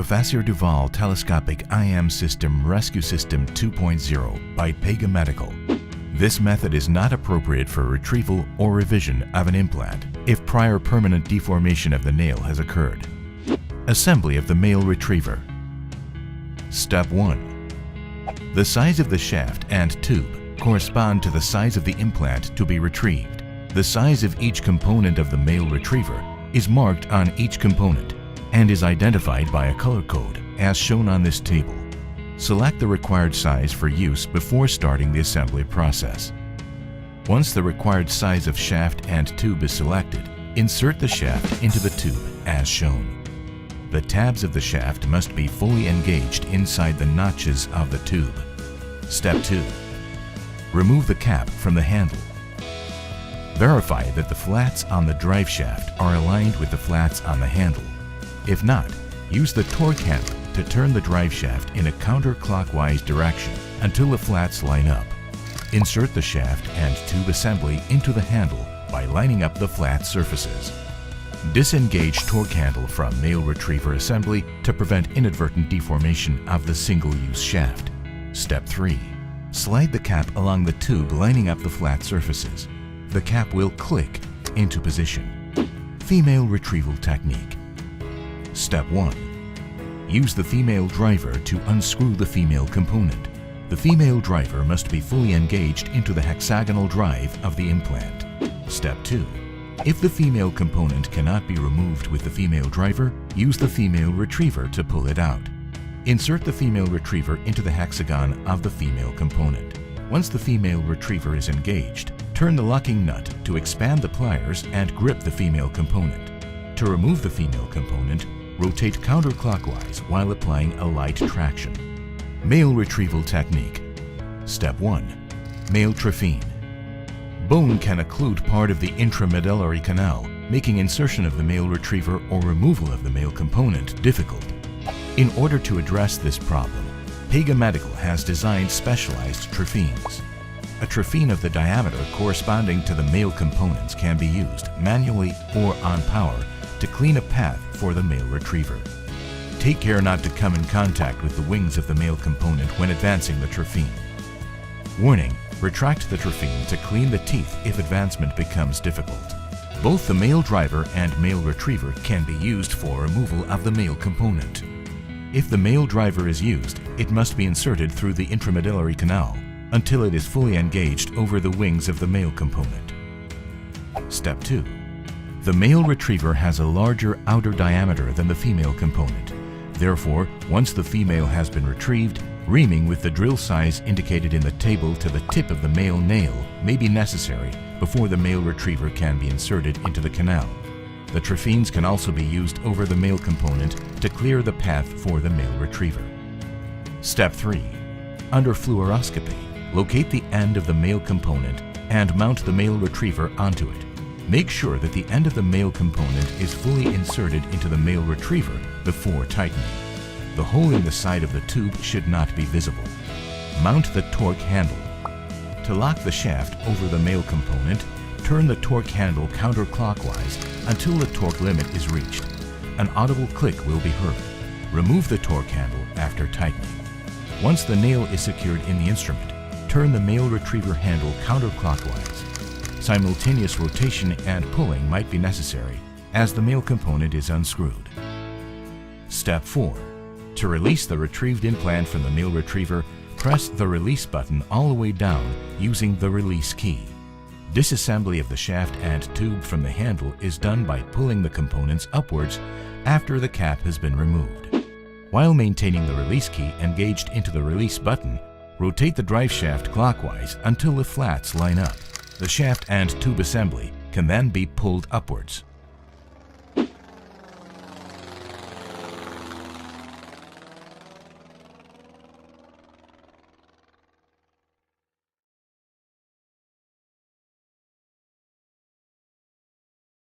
the Fassier-Duval Telescopic IM System Rescue System 2.0 by Pega Medical. This method is not appropriate for retrieval or revision of an implant if prior permanent deformation of the nail has occurred. Assembly of the male retriever. Step 1. The size of the shaft and tube correspond to the size of the implant to be retrieved. The size of each component of the male retriever is marked on each component and is identified by a color code as shown on this table. Select the required size for use before starting the assembly process. Once the required size of shaft and tube is selected, insert the shaft into the tube as shown. The tabs of the shaft must be fully engaged inside the notches of the tube. Step 2. Remove the cap from the handle. Verify that the flats on the drive shaft are aligned with the flats on the handle. If not, use the torque handle to turn the drive shaft in a counterclockwise direction until the flats line up. Insert the shaft and tube assembly into the handle by lining up the flat surfaces. Disengage torque handle from male retriever assembly to prevent inadvertent deformation of the single-use shaft. Step 3. Slide the cap along the tube lining up the flat surfaces. The cap will click into position. Female retrieval technique. Step 1. Use the female driver to unscrew the female component. The female driver must be fully engaged into the hexagonal drive of the implant. Step 2. If the female component cannot be removed with the female driver, use the female retriever to pull it out. Insert the female retriever into the hexagon of the female component. Once the female retriever is engaged, turn the locking nut to expand the pliers and grip the female component. To remove the female component, rotate counterclockwise while applying a light traction. Male retrieval technique. Step 1. Male trephine. Bone can occlude part of the intramedullary canal, making insertion of the male retriever or removal of the male component difficult. In order to address this problem, Pega Medical has designed specialized trephines. A trephine of the diameter corresponding to the male components can be used manually or on power to clean a path for the male retriever. Take care not to come in contact with the wings of the male component when advancing the trephine. Warning: retract the trephine to clean the teeth if advancement becomes difficult. Both the male driver and male retriever can be used for removal of the male component. If the male driver is used, it must be inserted through the intramedullary canal until it is fully engaged over the wings of the male component. Step 2. The male retriever has a larger outer diameter than the female component. Therefore, once the female has been retrieved, reaming with the drill size indicated in the table to the tip of the male nail may be necessary before the male retriever can be inserted into the canal. The trephines can also be used over the male component to clear the path for the male retriever. Step 3. Under fluoroscopy, locate the end of the male component and mount the male retriever onto it. Make sure that the end of the male component is fully inserted into the male retriever before tightening. The hole in the side of the tube should not be visible. Mount the torque handle. To lock the shaft over the male component, turn the torque handle counterclockwise until the torque limit is reached. An audible click will be heard. Remove the torque handle after tightening. Once the nail is secured in the instrument, turn the male retriever handle counterclockwise. Simultaneous rotation and pulling might be necessary as the male component is unscrewed. Step 4. To release the retrieved implant from the male retriever, press the release button all the way down using the release key. Disassembly of the shaft and tube from the handle is done by pulling the components upwards after the cap has been removed. While maintaining the release key engaged into the release button, rotate the drive shaft clockwise until the flats line up. The shaft and tube assembly can then be pulled upwards.